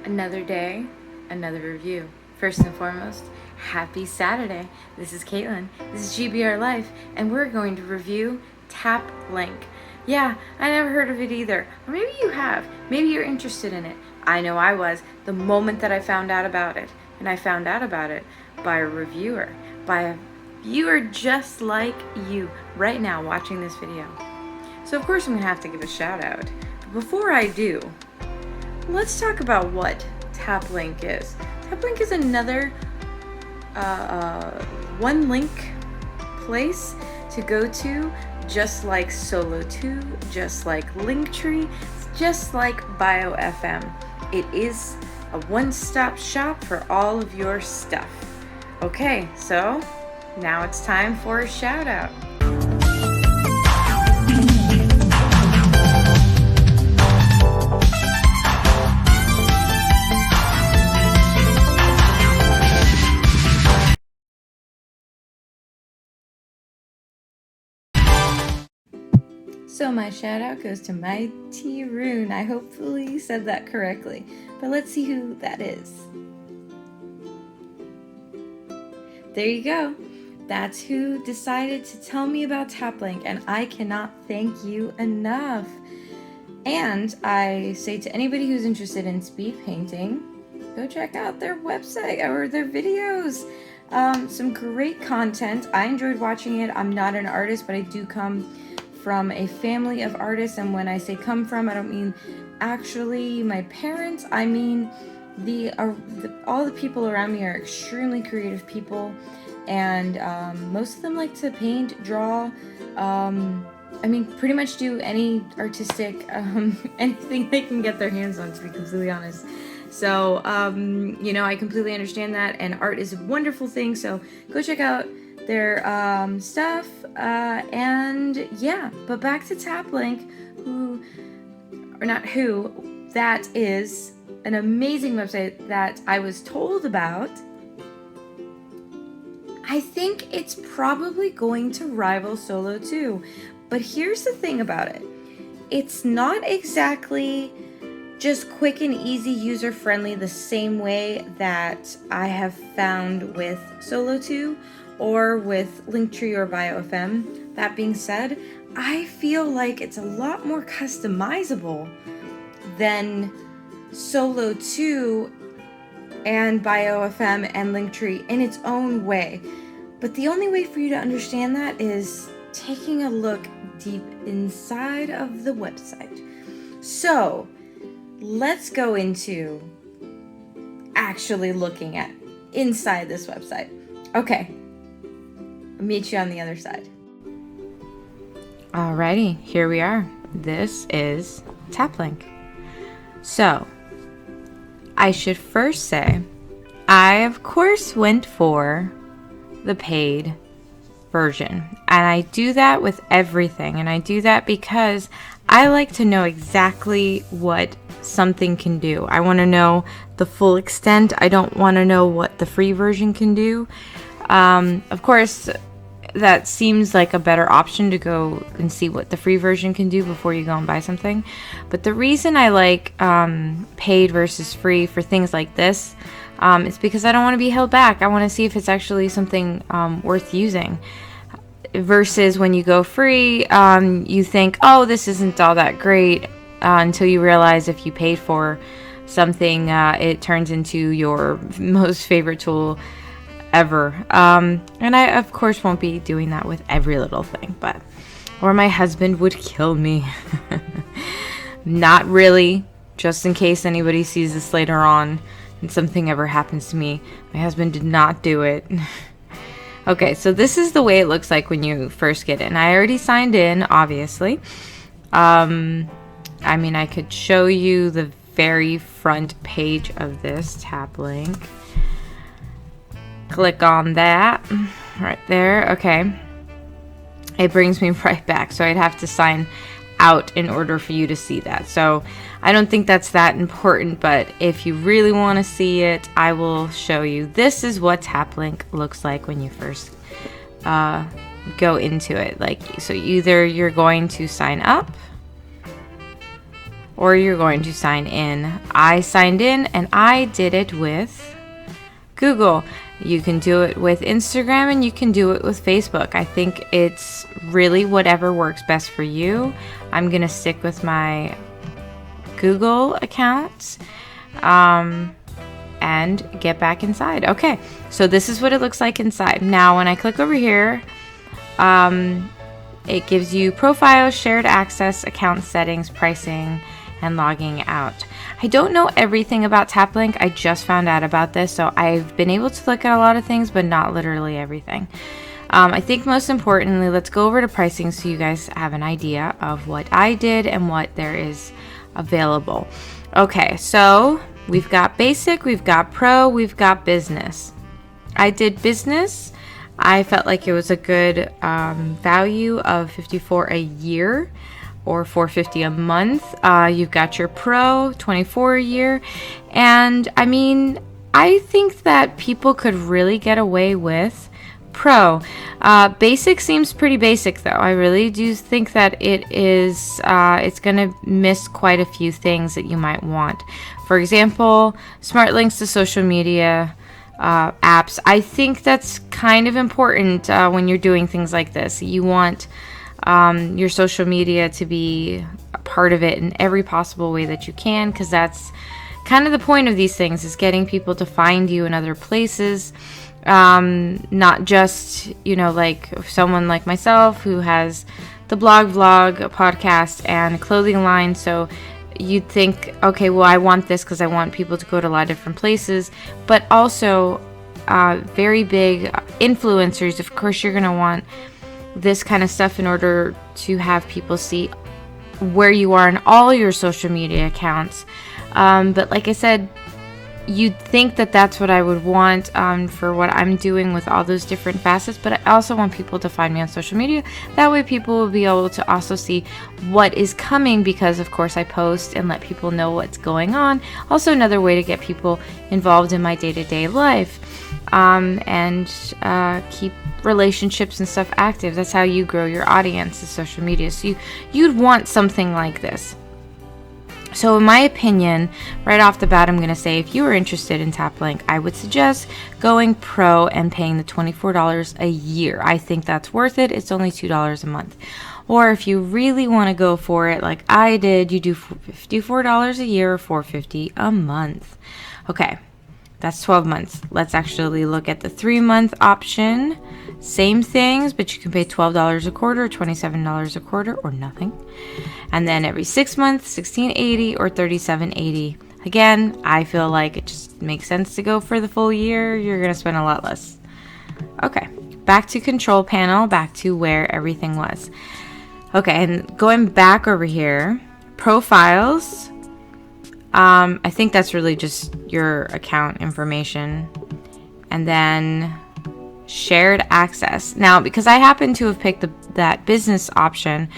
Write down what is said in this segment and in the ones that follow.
Another day, another review. First and foremost, happy Saturday. This is Caitlin. This is GBR Life, and we're going to review Taplink. Yeah, I never heard of it either. Or maybe you have. Maybe you're interested in it. I know I was the moment that I found out about it. And I found out about it by a reviewer, by a viewer just like you right now watching this video. So of course I'm going to have to give a shout out. But before I do, let's talk about what Taplink is. Taplink is another one link place to go to, just like Solo2, just like Linktree, just like BioFM. It is a one-stop shop for all of your stuff. Okay, so now it's time for a shout out. So my shout out goes to Mighty Rune. I hopefully said that correctly, but let's see who that is. There you go. That's who decided to tell me about Taplink, and I cannot thank you enough. And I say to anybody who's interested in speed painting, go check out their website or their videos. Some great content. I enjoyed watching it. I'm not an artist, but I do come from a family of artists, and when I say come from, I don't mean actually my parents. I mean all the people around me are extremely creative people, and most of them like to paint, draw, I mean pretty much do any artistic anything they can get their hands on, to be completely honest. So you know, I completely understand that, and art is a wonderful thing, so go check out their stuff, and yeah, but back to Taplink, that is an amazing website that I was told about. I think it's probably going to rival Solo2, but here's the thing about it. It's not exactly just quick and easy, user-friendly the same way that I have found with Solo2 or with Linktree or BioFM. That being said, I feel like it's a lot more customizable than Solo2 and BioFM and Linktree in its own way. But the only way for you to understand that is taking a look deep inside of the website. So let's go into actually looking at inside this website. Okay, I'll meet you on the other side. Alrighty, here we are. This is Taplink. So, I should first say, I of course went for the paid version, and I do that with everything, and I do that because I like to know exactly what something can do. I want to know the full extent. I don't want to know what the free version can do. Of course, that seems like a better option to go and see what the free version can do before you go and buy something. But the reason I like paid versus free for things like this is because I don't want to be held back. I want to see if it's actually something worth using. Versus when you go free, you think, oh, this isn't all that great, until you realize if you paid for something, it turns into your most favorite tool ever. And I of course won't be doing that with every little thing, but or my husband would kill me. Not really, just in case anybody sees this later on and something ever happens to me. My husband did not do it. Okay, so this is the way it looks like when you first get in. I already signed in, obviously. I mean, I could show you the very front page of this Taplink. Click on that right there. Okay, it brings me right back, so I'd have to sign out in order for you to see that. So I don't think that's that important, but if you really want to see it, I will show you. This is what Taplink looks like when you first go into it. Like, so either you're going to sign up, or you're going to sign in. I signed in and I did it with Google. You can do it with Instagram and you can do it with Facebook. I think it's really whatever works best for you. I'm going to stick with my Google account and get back inside. Okay, so this is what it looks like inside. Now, when I click over here, it gives you profile, shared access, account settings, pricing, and logging out. I don't know everything about Taplink. I just found out about this, so I've been able to look at a lot of things, but not literally everything. I think most importantly, let's go over to pricing so you guys have an idea of what I did and what there is available. Okay, so we've got basic, we've got pro, we've got business. I did business. I felt like it was a good value of $54 a year or $450 a month. You've got your pro, $24 a year. And I mean, I think that people could really get away with pro. Basic seems pretty basic though. I really do think that it is, it's gonna miss quite a few things that you might want. For example, smart links to social media apps. I think that's kind of important when you're doing things like this. You want your social media to be a part of it in every possible way that you can, because that's kind of the point of these things, is getting people to find you in other places. Not just, like someone like myself who has the blog, vlog, a podcast, and a clothing line. So you'd think, okay, well, I want this because I want people to go to a lot of different places, but also very big influencers. Of course, you're going to want this kind of stuff in order to have people see where you are in all your social media accounts. But like I said, you'd think that that's what I would want for what I'm doing with all those different facets, but I also want people to find me on social media. That way people will be able to also see what is coming, because of course I post and let people know what's going on. Also another way to get people involved in my day-to-day life and keep relationships and stuff active. That's how you grow your audience, is social media. So you'd want something like this. So in my opinion, right off the bat, I'm going to say if you are interested in Taplink, I would suggest going pro and paying the $24 a year. I think that's worth it. It's only $2 a month. Or if you really want to go for it like I did, you do $54 a year or $450 a month. Okay, that's 12 months. Let's actually look at the 3-month option. Same things, but you can pay $12 a quarter, $27 a quarter, or nothing. And then every 6 months, $16.80 or $37.80. Again, I feel like it just makes sense to go for the full year. You're going to spend a lot less. Okay, back to control panel, back to where everything was. Okay, and going back over here, profiles. I think that's really just your account information. And then shared access. Now, because I happen to have picked that business option,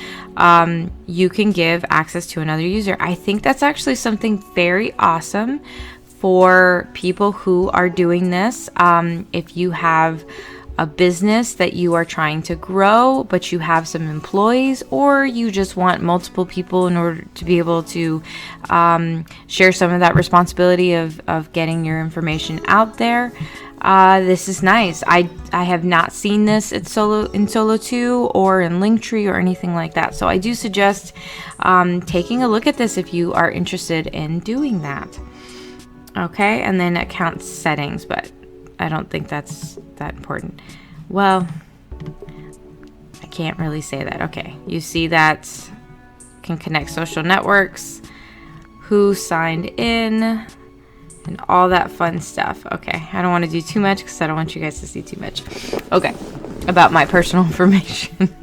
you can give access to another user. I think that's actually something very awesome for people who are doing this. If you have a business that you are trying to grow, but you have some employees, or you just want multiple people in order to be able to share some of that responsibility of getting your information out there. This is nice. I have not seen this in Solo 2 or in Linktree or anything like that. So I do suggest taking a look at this if you are interested in doing that. Okay, and then account settings, but I don't think that's that important. Well, I can't really say that. Okay, you see that can connect social networks, who signed in, and all that fun stuff. Okay, I don't want to do too much because I don't want you guys to see too much. Okay, about my personal information.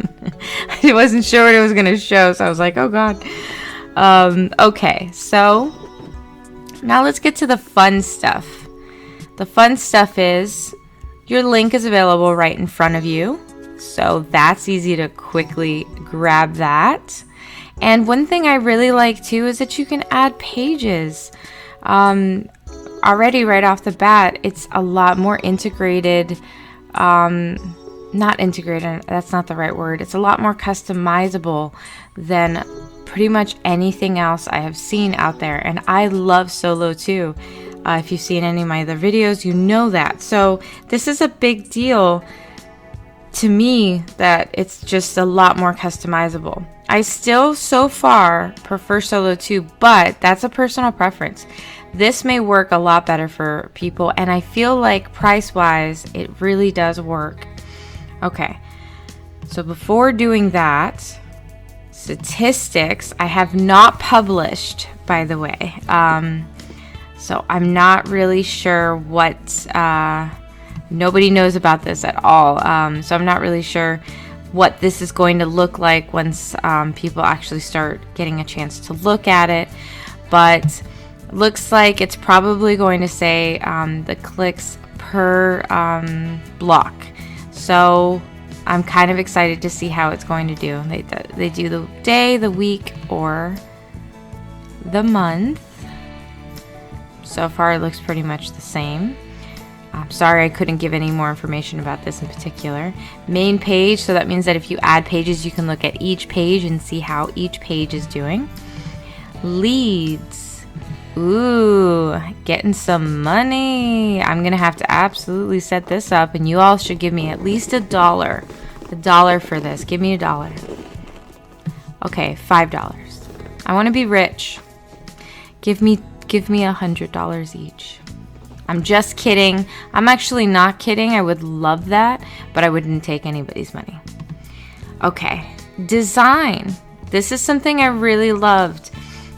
I wasn't sure what it was going to show, so I was like, oh God. Okay, so now let's get to the fun stuff. The fun stuff is your link is available right in front of you. So that's easy to quickly grab that. And one thing I really like too is that you can add pages. Already right off the bat, it's a lot more integrated. Not integrated, that's not the right word. It's a lot more customizable than pretty much anything else I have seen out there. And I love solo too. If you've seen any of my other videos, you know that. So this is a big deal to me, that it's just a lot more customizable. I still so far prefer solo too, but that's a personal preference. This may work a lot better for people, and I feel like price wise it really does work. Okay, so before doing that, statistics I have not published, by the way. So I'm not really sure what, nobody knows about this at all. So I'm not really sure what this is going to look like once people actually start getting a chance to look at it. But looks like it's probably going to say the clicks per block. So I'm kind of excited to see how it's going to do. They do the day, the week, or the month. So far it looks pretty much the same. I'm sorry I couldn't give any more information about this in particular. Main page, so that means that if you add pages, you can look at each page and see how each page is doing. Leads. Ooh, getting some money. I'm gonna have to absolutely set this up, and you all should give me at least $1. $1 for this. Give me $1. Okay, $5. I want to be rich. Give me $100 each. I'm just kidding. I'm actually not kidding. I would love that, but I wouldn't take anybody's money. Okay, design. This is something I really loved.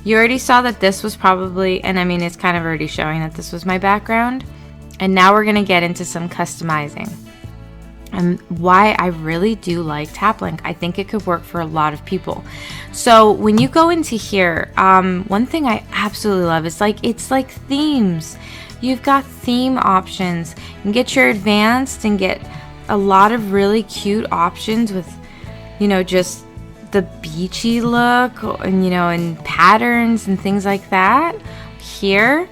You already saw that this was probably, and I mean, it's kind of already showing that this was my background. And now we're gonna get into some customizing. And why I really do like Taplink. I think it could work for a lot of people. So when you go into here, one thing I absolutely love is it's like themes. You've got theme options. You can get your advanced and get a lot of really cute options with, just the beachy look and, and patterns and things like that here.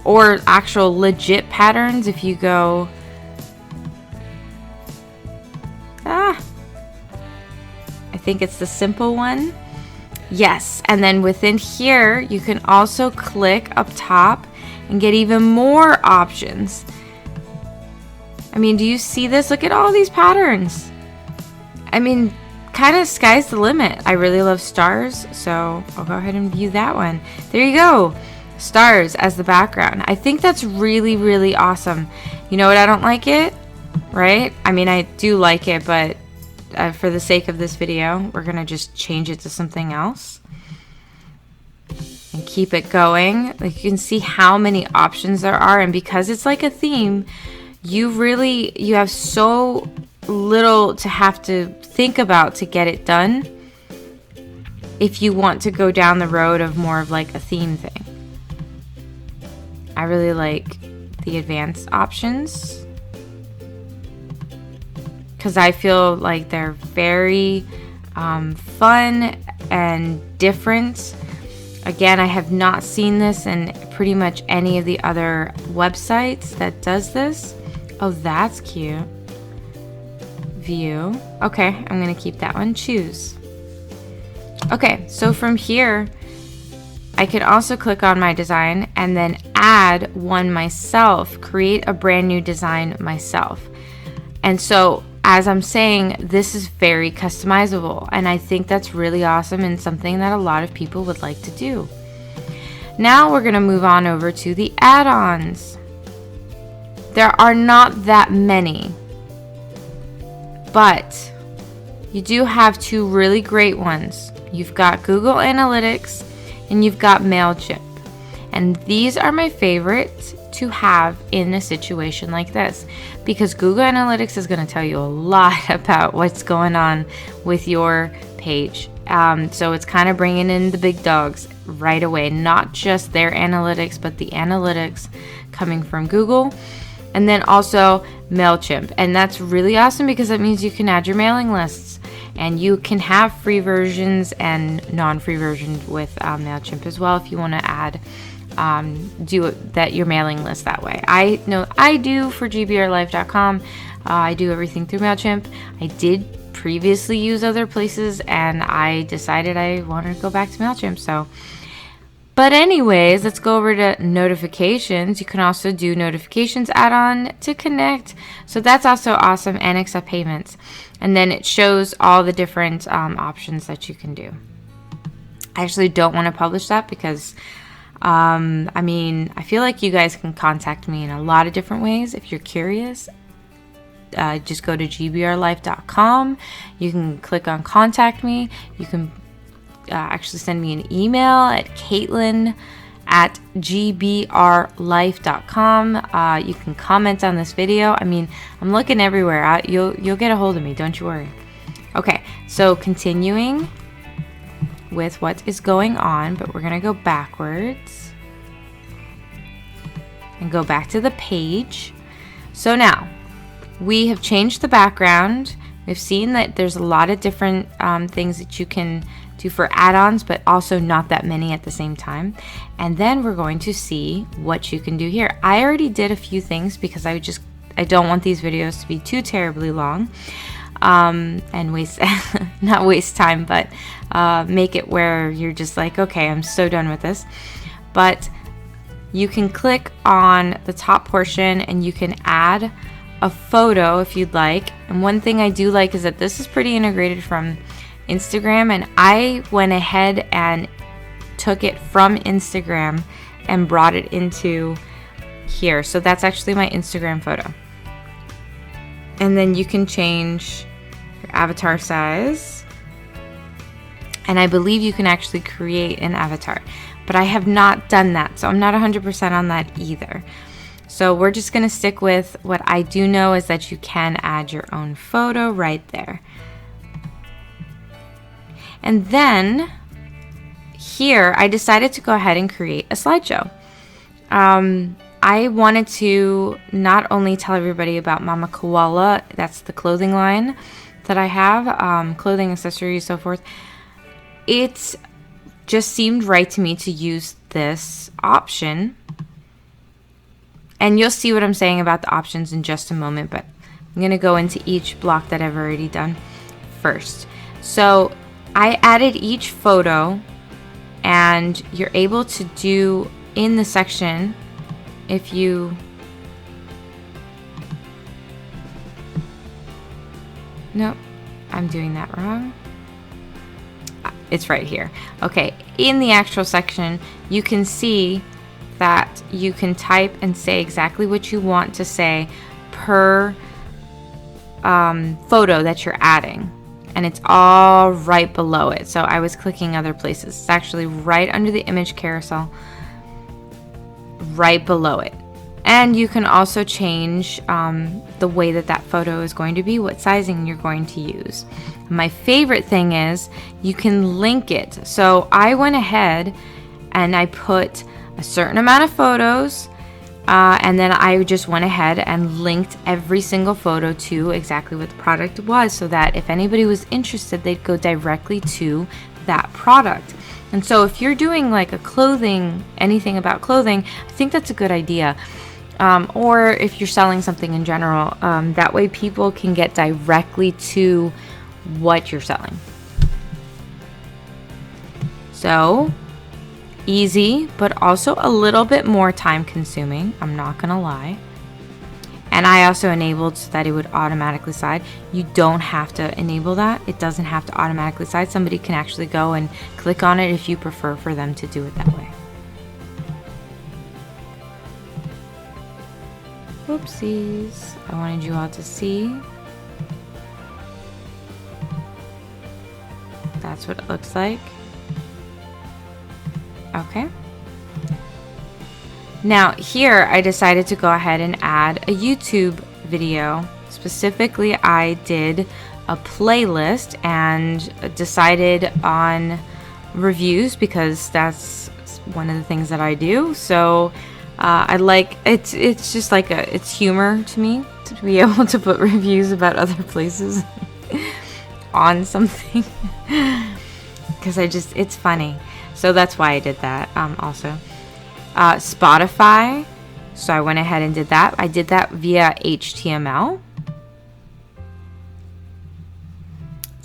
Or actual legit patterns if you go... I think it's the simple one. Yes, and then within here, you can also click up top and get even more options. I mean, do you see this? Look at all these patterns. I mean, kind of sky's the limit. I really love stars, so I'll go ahead and view that one. There you go. Stars as the background. I think that's really, really awesome. You know what? I don't like it, right? I mean, I do like it, but for the sake of this video, we're going to just change it to something else and keep it going. Like, you can see how many options there are, and because it's like a theme, you have so little to have to think about to get it done if you want to go down the road of more of like a theme thing. I really like the advanced options because I feel like they're very fun and different. Again, I have not seen this in pretty much any of the other websites that does this. Oh, that's cute. View. Okay, I'm going to keep that one. Choose. Okay, so from here, I could also click on my design and then add one myself, create a brand new design myself. And so, as I'm saying, this is very customizable, and I think that's really awesome and something that a lot of people would like to do. Now we're going to move on over to the add-ons. There are not that many, but you do have two really great ones. You've got Google Analytics and you've got MailChimp. And these are my favorites to have in a situation like this, because Google Analytics is going to tell you a lot about what's going on with your page. So it's kind of bringing in the big dogs right away, not just their analytics, but the analytics coming from Google. And then also MailChimp. And that's really awesome because that means you can add your mailing lists, and you can have free versions and non-free versions with MailChimp as well if you want to add your mailing list that way. I know I do for gbrlife.com. I do everything through MailChimp. I did previously use other places, and I decided I wanted to go back to MailChimp. So, but anyways, let's go over to notifications. You can also do notifications add-on to connect. So that's also awesome, and accept payments. And then it shows all the different options that you can do. I actually don't want to publish that because I mean, I feel like you guys can contact me in a lot of different ways. If you're curious, just go to gbrlife.com. You can click on contact me. You can actually send me an email at caitlin@gbrlife.com. You can comment on this video. I mean, I'm looking everywhere. You'll get a hold of me. Don't you worry. Okay, so continuing with what is going on, but we're gonna go backwards and go back to the page. So now we have changed the background. We've seen that there's a lot of different things that you can do for add-ons, but also not that many at the same time. And then we're going to see what you can do here. I already did a few things because I don't want these videos to be too terribly long. And waste not waste time, but make it where you're just like, okay, I'm so done with this. But you can click on the top portion and you can add a photo if you'd like. And one thing I do like is that this is pretty integrated from Instagram, and I went ahead and took it from Instagram and brought it into here. So that's actually my Instagram photo. And then you can change your avatar size. And I believe you can actually create an avatar. But I have not done that, so I'm not 100% on that either. So we're just going to stick with what I do know is that you can add your own photo right there. And then here, I decided to go ahead and create a slideshow. I wanted to not only tell everybody about Mama Koala, that's the clothing line that I have, clothing, accessories, so forth. It just seemed right to me to use this option. And you'll see what I'm saying about the options in just a moment, but I'm going to go into each block that I've already done first. So I added each photo, and you're able to do in the section, if you nope, I'm doing that wrong. It's right here. Okay, in the actual section, you can see that you can type and say exactly what you want to say per photo that you're adding. And it's all right below it. So I was clicking other places. It's actually right under the image carousel, right below it. And you can also change the way that that photo is going to be, what sizing you're going to use. My favorite thing is you can link it. So I went ahead and I put a certain amount of photos, and then I just went ahead and linked every single photo to exactly what the product was, so that if anybody was interested, they'd go directly to that product. And so if you're doing like a clothing, anything about clothing, I think that's a good idea. Or if you're selling something in general, that way people can get directly to what you're selling. So easy, but also a little bit more time consuming, I'm not gonna lie. And I also enabled so that it would automatically slide. You don't have to enable that. It doesn't have to automatically slide. Somebody can actually go and click on it if you prefer for them to do it that way. Oopsies. I wanted you all to see. That's what it looks like. Okay. Now here I decided to go ahead and add a YouTube video. Specifically, I did a playlist and decided on reviews because that's one of the things that I do. So I like it's just like it's humor to me to be able to put reviews about other places on something because it's funny. So that's why I did that. Also, Spotify. So I went ahead and did that. I did that via HTML.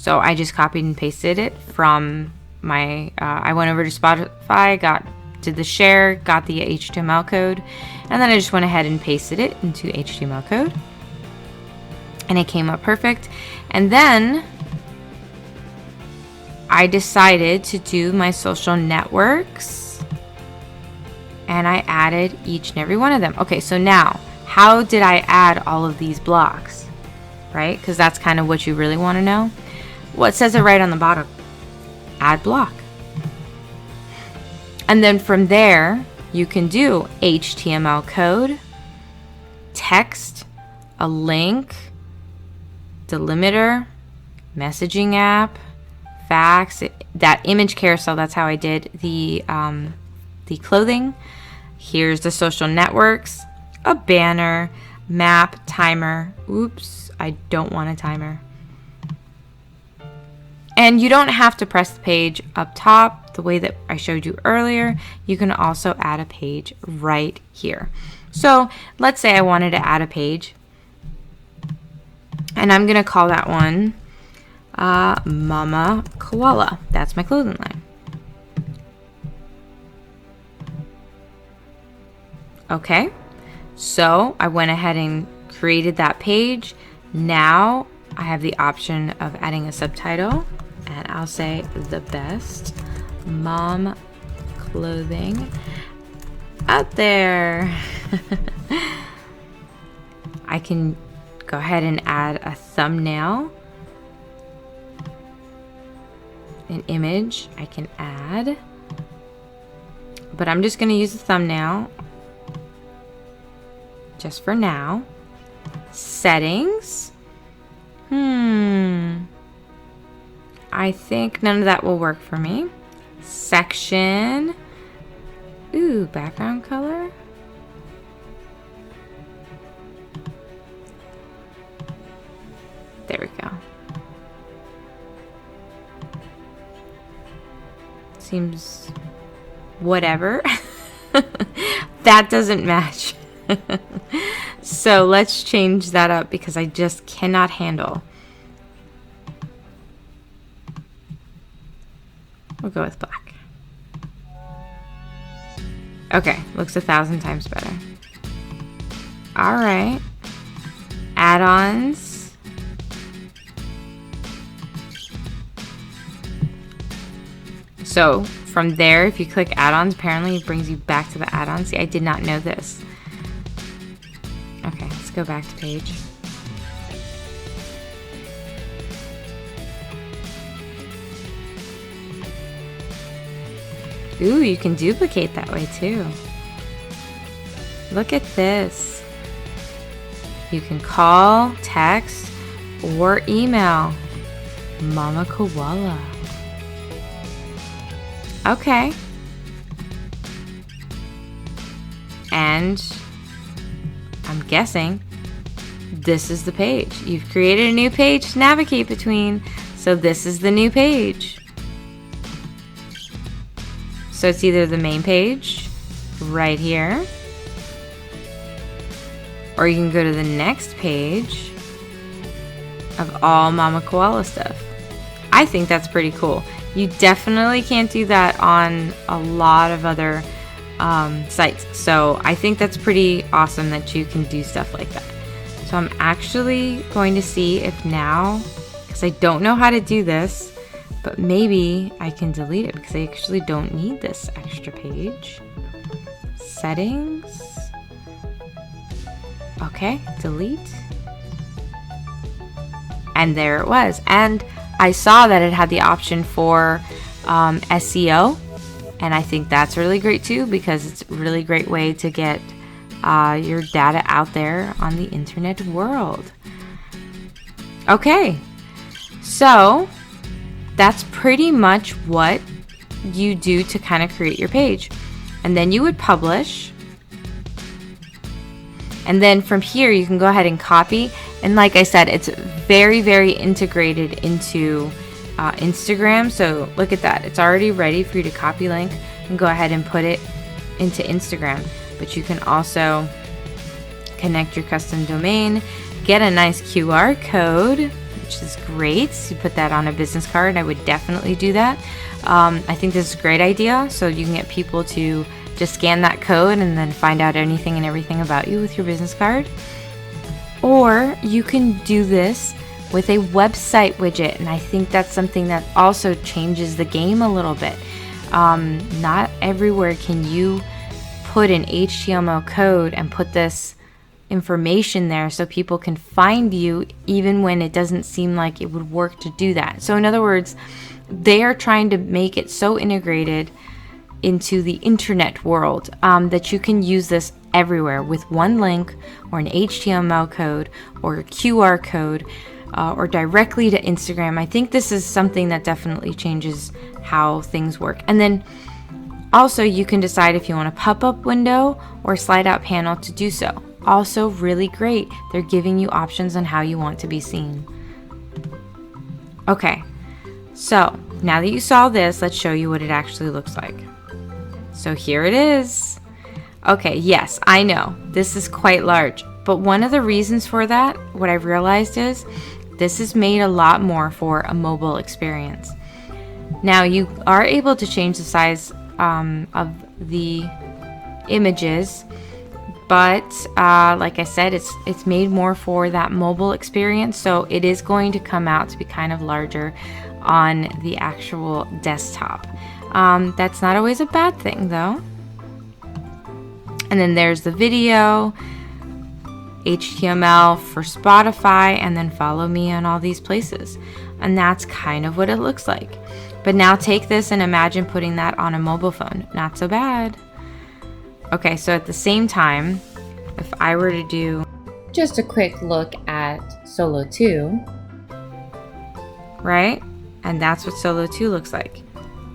So I just copied and pasted it from my, I went over to Spotify, did the share, got the HTML code, and then I just went ahead and pasted it into HTML code. And it came up perfect. And then I decided to do my social networks, and I added each and every one of them. Okay, so now, how did I add all of these blocks? Right? Because that's kind of what you really want to know. Well, it says it right on the bottom. Add block. And then from there, you can do HTML code, text, a link, delimiter, messaging app, fax, that image carousel. That's how I did the clothing. Here's the social networks, a banner, map, timer. Oops, I don't want a timer. And you don't have to press the page up top the way that I showed you earlier. You can also add a page right here. So let's say I wanted to add a page, and I'm going to call that one Mama Koala. That's my clothing line. Okay, so I went ahead and created that page. Now I have the option of adding a subtitle, and I'll say the best mom clothing out there. I can go ahead and add a thumbnail, an image I can add, but I'm just going to use the thumbnail just for now. Settings. I think none of that will work for me. Section. Ooh, background color. There we go. Seems whatever. That doesn't match. So let's change that up because I just cannot handle. We'll go with black. Okay, looks 1,000 times better. All right. Add-ons. So from there, if you click add-ons, apparently it brings you back to the add-ons. See, I did not know this. Okay, let's go back to page. Ooh, you can duplicate that way too. Look at this. You can call, text, or email Mama Koala. Okay. And I'm guessing this is the page. You've created a new page to navigate between, so this is the new page. So it's either the main page right here, or you can go to the next page of all Mama Koala stuff. I think that's pretty cool. You definitely can't do that on a lot of other sites. So I think that's pretty awesome that you can do stuff like that. So I'm actually going to see if now, because I don't know how to do this, but maybe I can delete it because I actually don't need this extra page. Settings. Okay, delete. And there it was. And I saw that it had the option for SEO. And I think that's really great too, because it's a really great way to get your data out there on the internet world. Okay, so that's pretty much what you do to kind of create your page. And then you would publish. And then from here, you can go ahead and copy. And like I said, it's very, very integrated into Instagram. So look at that. It's already ready for you to copy link and go ahead and put it into Instagram. But you can also connect your custom domain, get a nice QR code, which which is great. So you put that on a business card. I would definitely do that. I think this is a great idea. So you can get people to just scan that code and then find out anything and everything about you with your business card. Or you can do this with a website widget, and I think that's something that also changes the game a little bit. Not everywhere can you put an HTML code and put this information there so people can find you even when it doesn't seem like it would work to do that. So in other words, they are trying to make it so integrated into the internet world that you can use this everywhere with one link or an HTML code or a QR code or directly to Instagram. I think this is something that definitely changes how things work. And then also you can decide if you want a pop-up window or slide out panel to do so. Also really great. They're giving you options on how you want to be seen. Okay, so now that you saw this, let's show you what it actually looks like. So here it is. Okay, yes, I know this is quite large, but one of the reasons for that, what I've realized is this is made a lot more for a mobile experience. Now you are able to change the size of the images, but like I said, it's made more for that mobile experience, so it is going to come out to be kind of larger on the actual desktop. That's not always a bad thing though. And then there's the video, HTML for Spotify, and then follow me on all these places. And that's kind of what it looks like. But now take this and imagine putting that on a mobile phone. Not so bad. Okay, so at the same time, if I were to do just a quick look at Solo 2, right? And that's what Solo 2 looks like.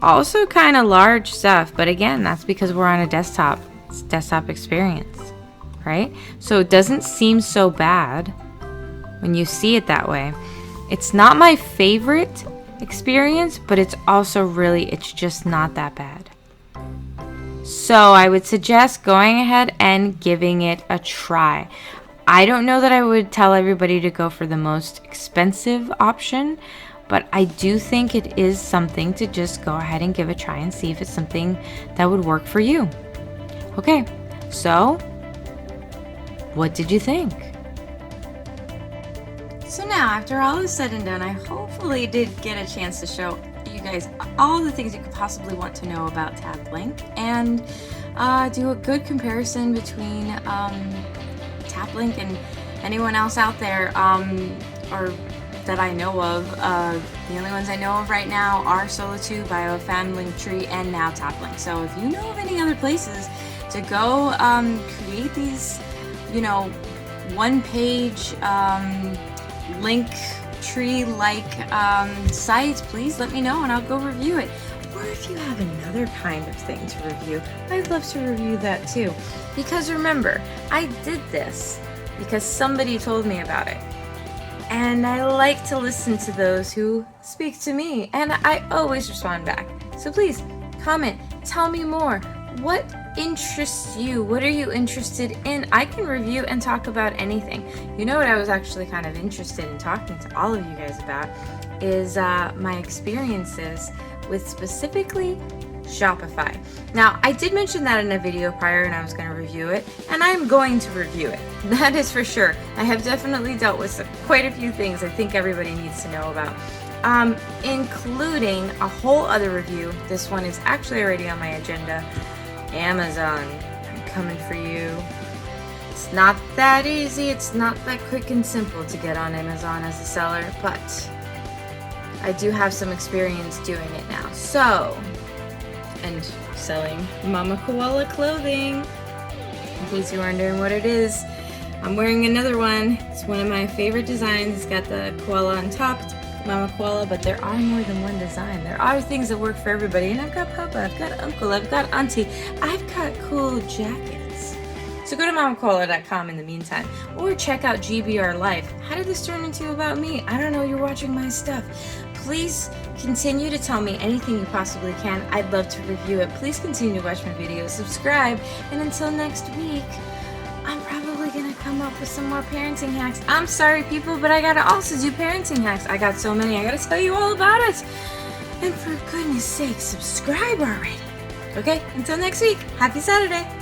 Also kind of large stuff, but again, that's because we're on a desktop. It's desktop experience, right? So it doesn't seem so bad when you see it that way. It's not my favorite experience, but it's also really, it's just not that bad. So I would suggest going ahead and giving it a try. I don't know that I would tell everybody to go for the most expensive option, but I do think it is something to just go ahead and give a try and see if it's something that would work for you. Okay, so what did you think? So now, after all is said and done, I hopefully did get a chance to show you guys all the things you could possibly want to know about Taplink and do a good comparison between Taplink and anyone else out there, or that I know of. The only ones I know of right now are Solo 2, BioFan, Linktree, and now Taplink. So if you know of any other places to go create these, you know, one-page Linktree-like sites, please let me know and I'll go review it. Or if you have another kind of thing to review, I'd love to review that too. Because remember, I did this because somebody told me about it. And I like to listen to those who speak to me, and I always respond back. So please, comment, tell me more. What interests you? What are you interested in? I can review and talk about anything. You know what I was actually kind of interested in talking to all of you guys about is my experiences with specifically Shopify. Now, I did mention that in a video prior and I was going to review it, and I'm going to review it. That is for sure. I have definitely dealt with quite a few things I think everybody needs to know about, including a whole other review. This one is actually already on my agenda. Amazon, I'm coming for you. It's not that easy. It's not that quick and simple to get on Amazon as a seller, but I do have some experience doing it now. So, and selling Mama Koala clothing. In case you're wondering what it is, I'm wearing another one. It's one of my favorite designs. It's got the koala on top, Mama Koala, but there are more than one design. There are things that work for everybody, and I've got Papa, I've got Uncle, I've got Auntie, I've got cool jackets. So go to mamakoala.com in the meantime, or check out GBR Life. How did this turn into about me? I don't know, you're watching my stuff. Please continue to tell me anything you possibly can. I'd love to review it. Please continue to watch my videos, subscribe, and until next week, I'm probably probably gonna come up with some more parenting hacks. I'm sorry, people, but I gotta also do parenting hacks. I got so many, I gotta tell you all about it. And for goodness sake, subscribe already. Okay, until next week, happy Saturday.